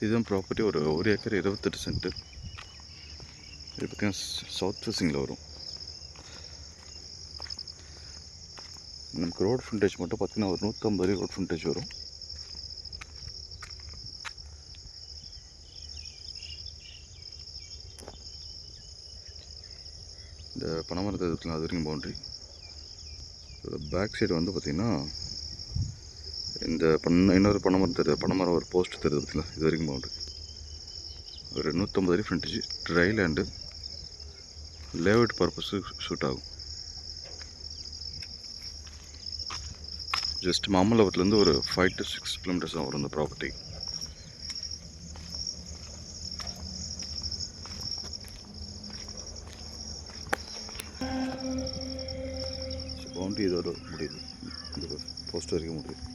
இதுதான் ப்ராப்பர்ட்டி. ஒரு acre 28 cent. இது பார்த்திங்கன்னா சவுத் ஃபேஸிங்கில் வரும். நமக்கு ரோட் ஃப்ரண்டேஜ் மட்டும் பார்த்திங்கன்னா ஒரு 150 அடி ரோட் ஃப்ரண்டேஜ் வரும். இந்த பனைமரத்தை இருக்குல்ல, அது வரைக்கும் பவுண்ட்ரி. பேக் சைடு வந்து பார்த்திங்கன்னா இந்த இன்னொரு பனைமரம் ஒரு போஸ்ட் தெரியுது பார்த்திங்களா, இது வரைக்கும் பவுண்ட்ரி. ஒரு 150 அடி frontage. Try land, layout purpose shoot ஆகும். ஜஸ்ட் மாமல்லபுரத்துலேருந்து ஒரு 5 to 6 கிலோமீட்டர்ஸ் தான் வரும் இந்த ப்ராப்பர்ட்டி. பவுண்ட்ரி இதோட முடியுது, இந்த போஸ்ட் வரைக்கும் முடியுது.